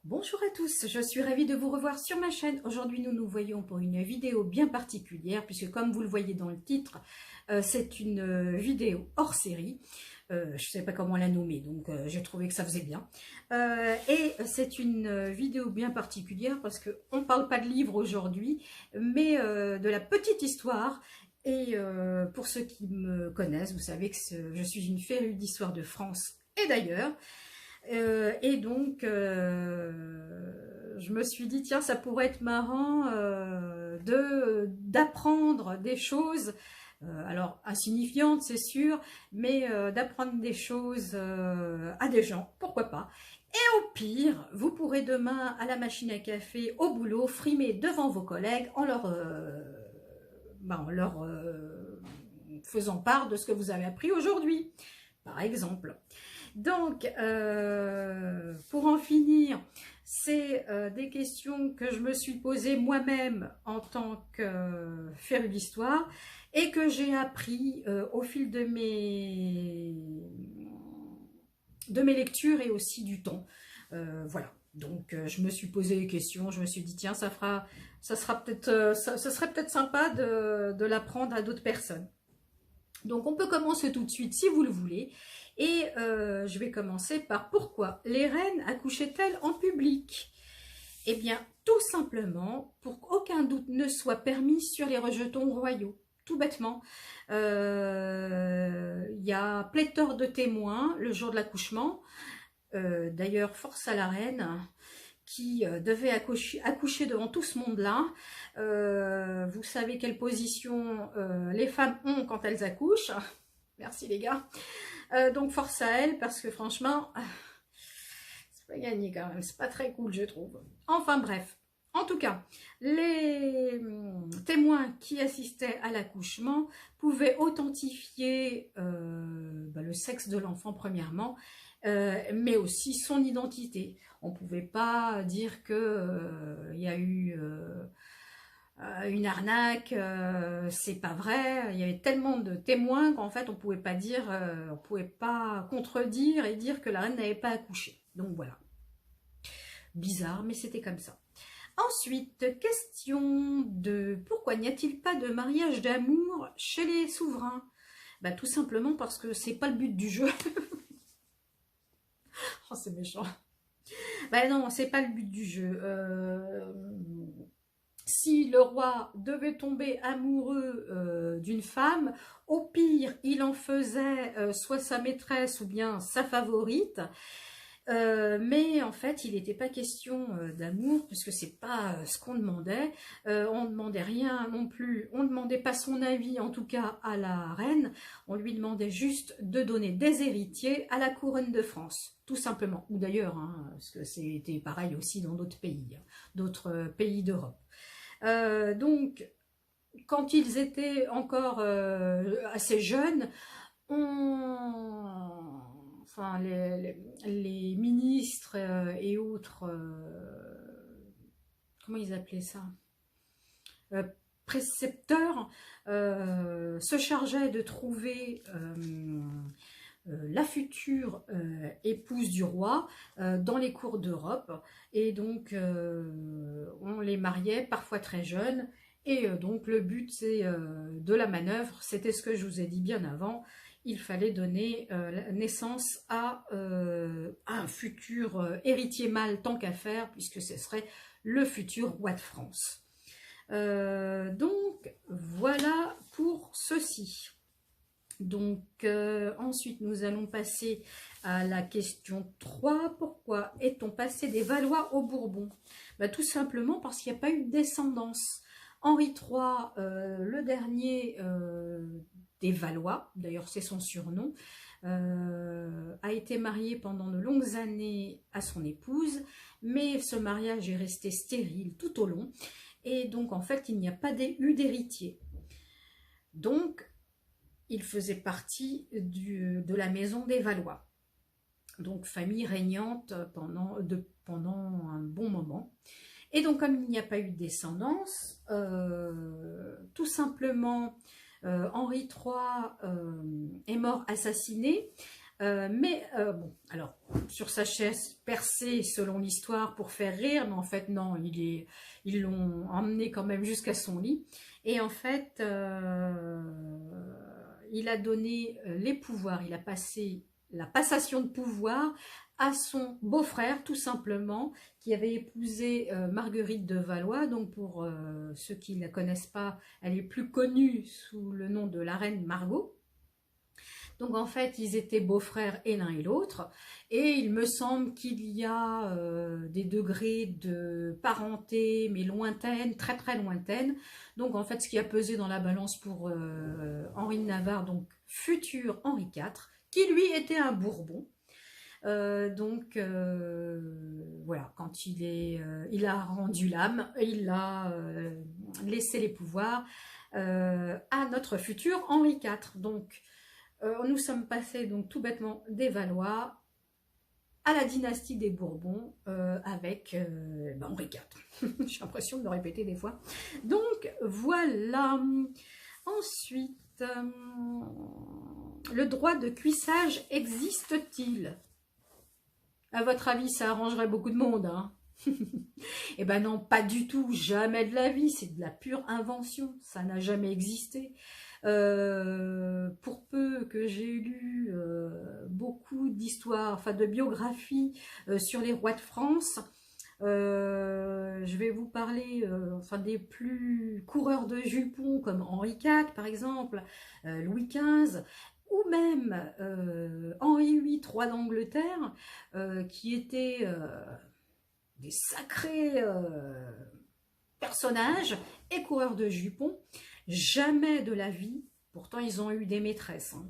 Bonjour à tous, je suis ravie de vous revoir sur ma chaîne. Aujourd'hui, nous nous voyons pour une vidéo bien particulière, puisque comme vous le voyez dans le titre, c'est une vidéo hors série. Je ne sais pas comment la nommer, donc j'ai trouvé que ça faisait bien. Et c'est une vidéo bien particulière parce qu'on ne parle pas de livre aujourd'hui, mais de la petite histoire. Et pour ceux qui me connaissent, vous savez que je suis une férue d'histoire de France et d'ailleurs. Et donc, je me suis dit, tiens, ça pourrait être marrant d'apprendre des choses, alors insignifiantes, c'est sûr, mais d'apprendre des choses à des gens, pourquoi pas. Et au pire, vous pourrez demain, à la machine à café, au boulot, frimer devant vos collègues en leur faisant part de ce que vous avez appris aujourd'hui, par exemple. Donc, pour en finir, c'est des questions que je me suis posées moi-même en tant que férue d'histoire et que j'ai appris au fil de mes lectures et aussi du temps. Voilà. Donc, je me suis posé des questions, je me suis dit, tiens, ça serait peut-être sympa de l'apprendre à d'autres personnes. Donc, on peut commencer tout de suite si vous le voulez. Et je vais commencer par pourquoi les reines accouchaient-elles en public? Eh bien, tout simplement pour qu'aucun doute ne soit permis sur les rejetons royaux. Tout bêtement. Il y a pléthore de témoins le jour de l'accouchement. D'ailleurs, force à la reine qui devait accoucher devant tout ce monde-là. Vous savez quelle position les femmes ont quand elles accouchent. Merci les gars. Donc force à elle parce que franchement, c'est pas gagné quand même, c'est pas très cool je trouve. Enfin bref, en tout cas, les témoins qui assistaient à l'accouchement pouvaient authentifier le sexe de l'enfant premièrement, mais aussi son identité. On pouvait pas dire que il y a eu une arnaque, c'est pas vrai. Il y avait tellement de témoins qu'en fait on pouvait pas dire, on pouvait pas contredire et dire que la reine n'avait pas accouché. Donc voilà, bizarre, mais c'était comme ça. Ensuite, question de pourquoi n'y a-t-il pas de mariage d'amour chez les souverains? Bah, tout simplement parce que c'est pas le but du jeu. Oh, c'est méchant. Bah non, c'est pas le but du jeu. Si le roi devait tomber amoureux d'une femme, au pire, il en faisait soit sa maîtresse ou bien sa favorite. Mais en fait, il n'était pas question d'amour, puisque c'est pas ce qu'on demandait. On ne demandait rien non plus. On ne demandait pas son avis, en tout cas à la reine. On lui demandait juste de donner des héritiers à la couronne de France, tout simplement. Ou d'ailleurs, hein, parce que c'était pareil aussi dans d'autres pays d'Europe. Donc, quand ils étaient encore assez jeunes, enfin, les ministres et autres, comment ils appelaient ça, précepteurs, se chargeaient de trouver la future épouse du roi dans les cours d'Europe, et donc on les mariait parfois très jeunes, et donc le but de la manœuvre, c'était ce que je vous ai dit bien avant, il fallait donner naissance à un futur héritier mâle tant qu'à faire, puisque ce serait le futur roi de France. Donc voilà pour ceci. Donc ensuite nous allons passer à la question 3. Pourquoi est-on passé des Valois aux Bourbons? Tout simplement parce qu'il n'y a pas eu de descendance. Henri III, le dernier des Valois, d'ailleurs c'est son surnom, a été marié pendant de longues années à son épouse, mais ce mariage est resté stérile tout au long, et donc en fait il n'y a pas eu d'héritier. Donc il faisait partie de la maison des Valois, donc famille régnante pendant un bon moment. Et donc comme il n'y a pas eu de descendance, tout simplement Henri III est mort assassiné Bon, alors, sur sa chaise percée selon l'histoire pour faire rire, mais en fait non, ils l'ont emmené quand même jusqu'à son lit. Et en fait, il a donné les pouvoirs, il a passé la passation de pouvoir à son beau-frère, tout simplement, qui avait épousé Marguerite de Valois. Donc pour ceux qui ne la connaissent pas, elle est plus connue sous le nom de la reine Margot. Donc en fait, ils étaient beaux-frères et l'un et l'autre. Et il me semble qu'il y a des degrés de parenté, mais lointaine, très très lointaine. Donc en fait, ce qui a pesé dans la balance pour Henri de Navarre, donc futur Henri IV, qui lui était un Bourbon. Voilà, quand il a rendu l'âme, il a laissé les pouvoirs à notre futur Henri IV. Donc nous sommes passés donc tout bêtement des Valois à la dynastie des Bourbons avec Henri IV. J'ai l'impression de me répéter des fois. Donc voilà. Ensuite, le droit de cuissage existe-t-il? À votre avis, ça arrangerait beaucoup de monde, hein? Eh ben non, pas du tout, jamais de la vie, c'est de la pure invention, ça n'a jamais existé. Pour peu que j'ai lu beaucoup d'histoires, enfin de biographies sur les rois de France, je vais vous parler enfin des plus coureurs de jupons comme Henri IV par exemple, Louis XV, ou même Henri VIII, roi d'Angleterre, qui étaient des sacrés personnages et coureurs de jupons. Jamais de la vie, pourtant ils ont eu des maîtresses, hein.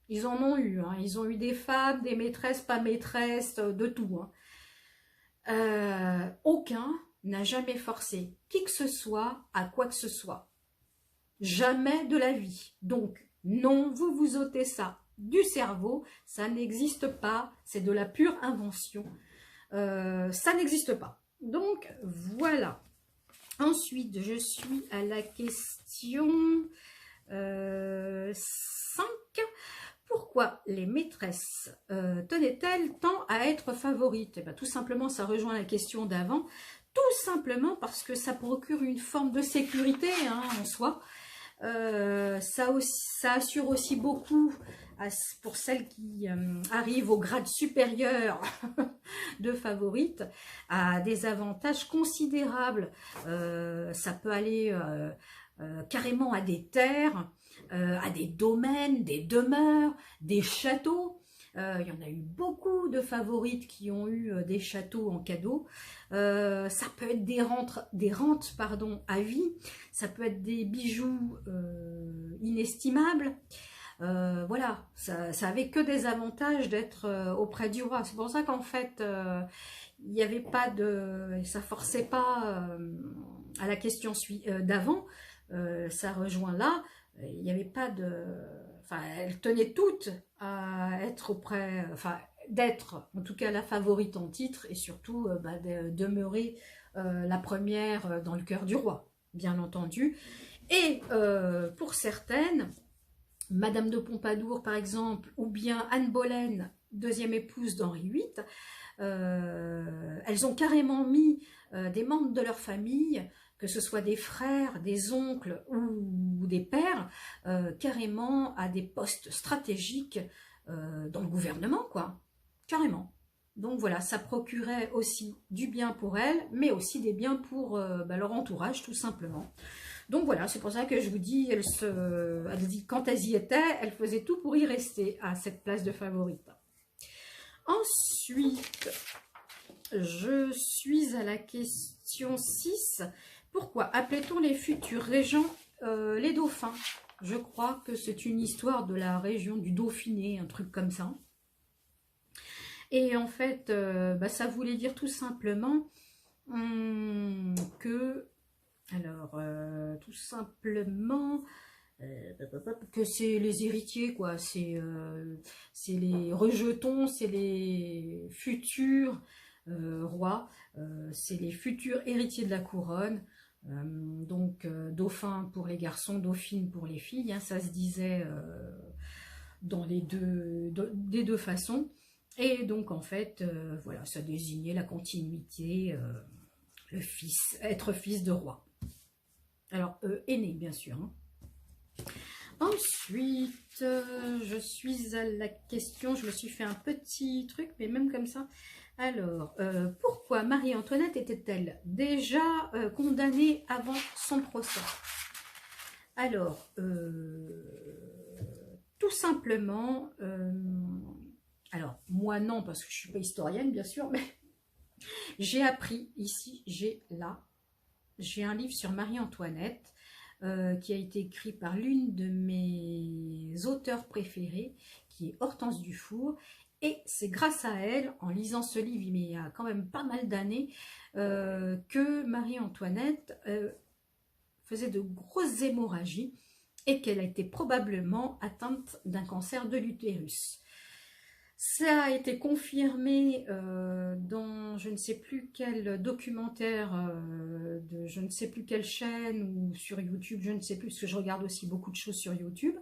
Ils en ont eu, hein. Ils ont eu des femmes, des maîtresses, pas maîtresses, de tout, hein. Aucun n'a jamais forcé qui que ce soit à quoi que ce soit. Jamais de la vie. Donc, non, vous vous ôtez ça du cerveau, ça n'existe pas, c'est de la pure invention. Ça n'existe pas. Donc, voilà. Ensuite, je suis à la question 5. Pourquoi les maîtresses tenaient-elles tant à être favorites? Eh bien, tout simplement, ça rejoint la question d'avant. Tout simplement parce que ça procure une forme de sécurité, hein, en soi. Ça assure aussi beaucoup pour celles qui arrivent au grade supérieur de favorite, à des avantages considérables. Ça peut aller carrément à des terres, à des domaines, des demeures, des châteaux. Il y en a eu beaucoup de favorites qui ont eu des châteaux en cadeau. Ça peut être des rentes à vie. Ça peut être des bijoux inestimables. Voilà, ça avait que des avantages d'être auprès du roi. C'est pour ça qu'en fait, il n'y avait pas de... ça forçait pas à la question d'avant. Ça rejoint là. Il n'y avait pas de... Enfin, elles tenaient toutes à être auprès... Enfin, d'être, en tout cas, la favorite en titre et surtout de demeurer la première dans le cœur du roi, bien entendu. Et pour certaines, Madame de Pompadour, par exemple, ou bien Anne Boleyn, deuxième épouse d'Henri VIII, elles ont carrément mis des membres de leur famille, que ce soit des frères, des oncles ou des pères, carrément à des postes stratégiques dans le gouvernement, quoi. Carrément. Donc voilà, ça procurait aussi du bien pour elles, mais aussi des biens pour leur entourage, tout simplement. Donc voilà, c'est pour ça que je vous dis, quand elles y étaient, elles faisaient tout pour y rester à cette place de favorite. Ensuite, je suis à la question 6. Pourquoi appelait-on les futurs régents les dauphins? Je crois que c'est une histoire de la région du Dauphiné, un truc comme ça. Et en fait, ça voulait dire tout simplement que... Alors, tout simplement que c'est les héritiers, quoi. C'est les rejetons, c'est les futurs rois, c'est les futurs héritiers de la couronne. Donc, dauphin pour les garçons, dauphine pour les filles, hein, ça se disait dans des deux façons. Et donc en fait, voilà, ça désignait la continuité, le fils, être fils de roi. Alors, aîné bien sûr. Hein. Ensuite, je suis à la question, je me suis fait un petit truc, mais même comme ça. Alors, pourquoi Marie-Antoinette était-elle déjà condamnée avant son procès? Alors, tout simplement, alors moi non, parce que je ne suis pas historienne bien sûr, mais j'ai appris ici, j'ai un livre sur Marie-Antoinette, qui a été écrit par l'une de mes auteurs préférées, qui est Hortense Dufour, et c'est grâce à elle, en lisant ce livre, mais il y a quand même pas mal d'années, que Marie-Antoinette faisait de grosses hémorragies et qu'elle a été probablement atteinte d'un cancer de l'utérus. Ça a été confirmé dans je ne sais plus quel documentaire de je ne sais plus quelle chaîne ou sur YouTube, je ne sais plus, parce que je regarde aussi beaucoup de choses sur YouTube.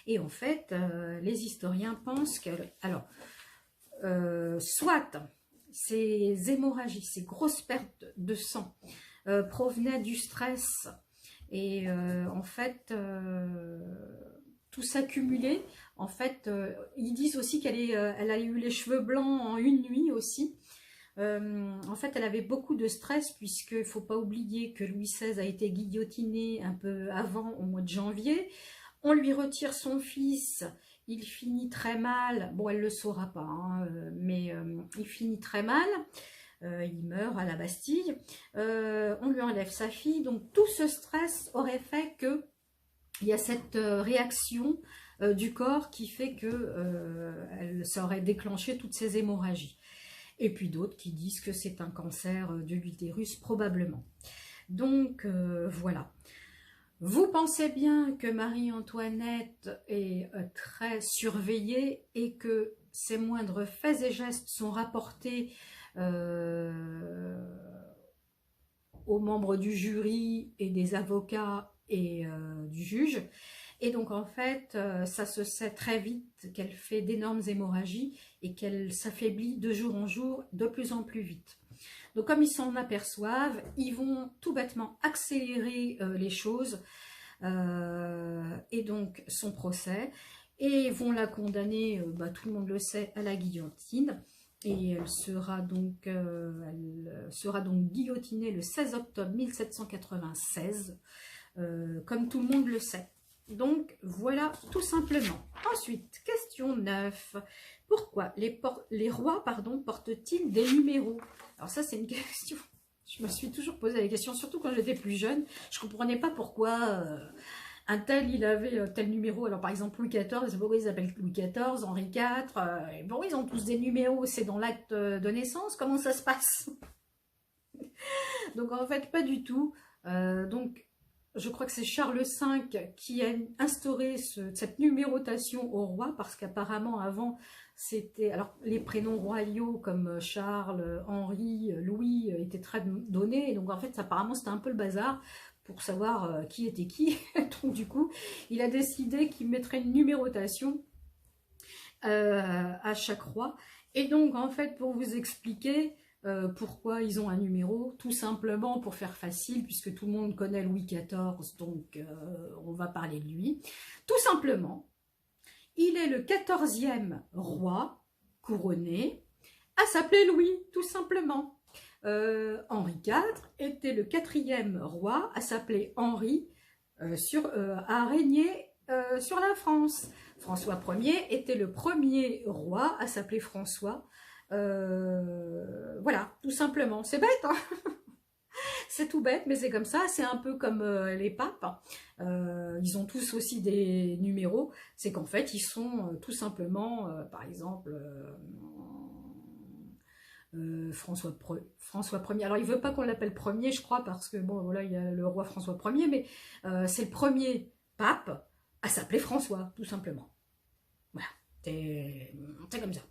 Et en fait, les historiens pensent que, alors, soit ces hémorragies, ces grosses pertes de sang provenaient du stress et en fait, tout s'accumuler. En fait, ils disent aussi elle a eu les cheveux blancs en une nuit aussi. En fait, elle avait beaucoup de stress puisqu'il ne faut pas oublier que Louis XVI a été guillotiné un peu avant, au mois de janvier. On lui retire son fils, il finit très mal. Bon, elle ne le saura pas, hein, mais il finit très mal. Il meurt à la Bastille. On lui enlève sa fille. Donc, tout ce stress aurait fait que il y a cette réaction du corps qui fait que ça aurait déclenché toutes ces hémorragies. Et puis d'autres qui disent que c'est un cancer de l'utérus, probablement. Donc, voilà. Vous pensez bien que Marie-Antoinette est très surveillée et que ses moindres faits et gestes sont rapportés aux membres du jury et des avocats et du juge. Et donc en fait, ça se sait très vite qu'elle fait d'énormes hémorragies et qu'elle s'affaiblit de jour en jour de plus en plus vite. Donc comme ils s'en aperçoivent, ils vont tout bêtement accélérer les choses et donc son procès, et vont la condamner, tout le monde le sait, à la guillotine. Et elle sera donc guillotinée le 16 octobre 1796, comme tout le monde le sait. Donc, voilà, tout simplement. Ensuite, question 9. Pourquoi les rois portent-ils des numéros? Alors ça, c'est une question. Je me suis toujours posé la question, surtout quand j'étais plus jeune. Je ne comprenais pas pourquoi un tel, il avait tel numéro. Alors, par exemple, Louis XIV, c'est pourquoi ils s'appellent Louis XIV, Henri IV. Bon, ils ont tous des numéros. C'est dans l'acte de naissance. Comment ça se passe? Donc, en fait, pas du tout. Donc, je crois que c'est Charles V qui a instauré cette numérotation au roi, parce qu'apparemment avant c'était, alors les prénoms royaux comme Charles, Henri, Louis étaient très donnés, et donc en fait apparemment c'était un peu le bazar pour savoir qui était qui. Donc du coup il a décidé qu'il mettrait une numérotation à chaque roi. Et donc en fait, pour vous expliquer pourquoi ils ont un numéro, tout simplement pour faire facile, puisque tout le monde connaît Louis XIV, donc on va parler de lui. Tout simplement, il est le 14e roi couronné à s'appeler Louis, tout simplement. Henri IV était le 4e roi à s'appeler Henri, à régner sur la France. François Ier était le premier roi à s'appeler François. Voilà, tout simplement. C'est bête, hein. C'est tout bête, mais c'est comme ça. C'est un peu comme les papes. Ils ont tous aussi des numéros. C'est qu'en fait, ils sont tout simplement, par exemple, François Ier. Alors, il veut pas qu'on l'appelle premier, je crois, parce que, bon, voilà, il y a le roi François Ier, mais c'est le premier pape à s'appeler François, tout simplement. Voilà, c'est comme ça.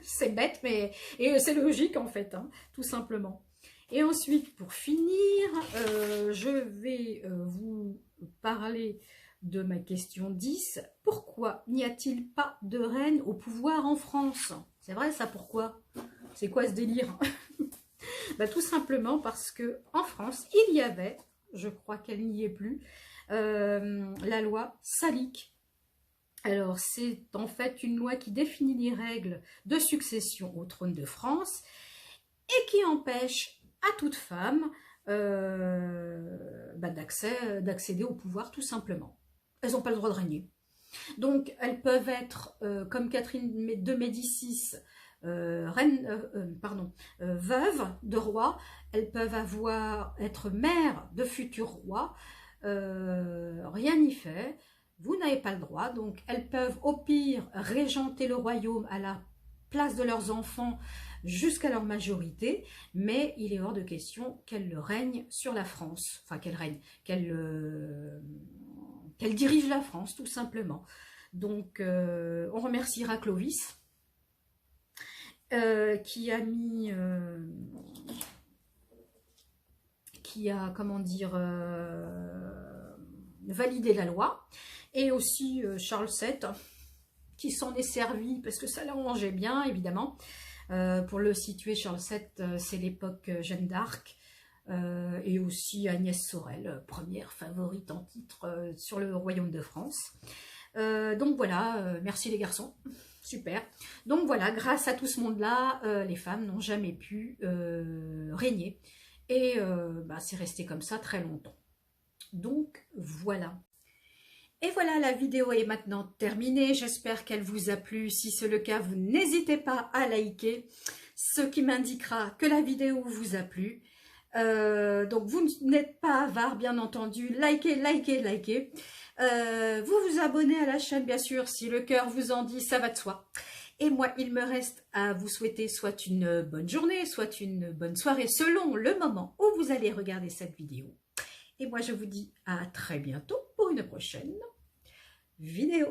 C'est bête, mais c'est logique en fait, hein, tout simplement. Et ensuite, pour finir, je vais vous parler de ma question 10. Pourquoi n'y a-t-il pas de reine au pouvoir en France? C'est vrai ça, pourquoi? C'est quoi ce délire? Bah, tout simplement parce que en France, il y avait, je crois qu'elle n'y est plus, la loi Salique. Alors, c'est en fait une loi qui définit les règles de succession au trône de France et qui empêche à toute femme d'accéder au pouvoir tout simplement. Elles n'ont pas le droit de régner. Donc, elles peuvent être, comme Catherine de Médicis, veuve de roi. Elles peuvent être mères de futurs rois. Rien n'y fait. Vous n'avez pas le droit. Donc, elles peuvent au pire régenter le royaume à la place de leurs enfants jusqu'à leur majorité, mais il est hors de question qu'elles règnent sur la France. Enfin, qu'elles règnent, qu'elles dirigent la France, tout simplement. Donc, on remerciera Clovis, qui a comment dire, validé la loi, et aussi Charles VII, qui s'en est servi, parce que ça l'arrangeait bien, évidemment. Pour le situer, Charles VII, c'est l'époque Jeanne d'Arc, et aussi Agnès Sorel, première favorite en titre sur le royaume de France. Donc voilà, merci les garçons, super. Donc voilà, grâce à tout ce monde-là, les femmes n'ont jamais pu régner. Et c'est resté comme ça très longtemps. Donc voilà. Et voilà, la vidéo est maintenant terminée. J'espère qu'elle vous a plu. Si c'est le cas, vous n'hésitez pas à liker, ce qui m'indiquera que la vidéo vous a plu. Donc vous n'êtes pas avare, bien entendu. Likez, likez, likez. Vous vous abonnez à la chaîne, bien sûr, si le cœur vous en dit, ça va de soi. Et moi, il me reste à vous souhaiter soit une bonne journée, soit une bonne soirée, selon le moment où vous allez regarder cette vidéo. Et moi, je vous dis à très bientôt pour une prochaine vidéo.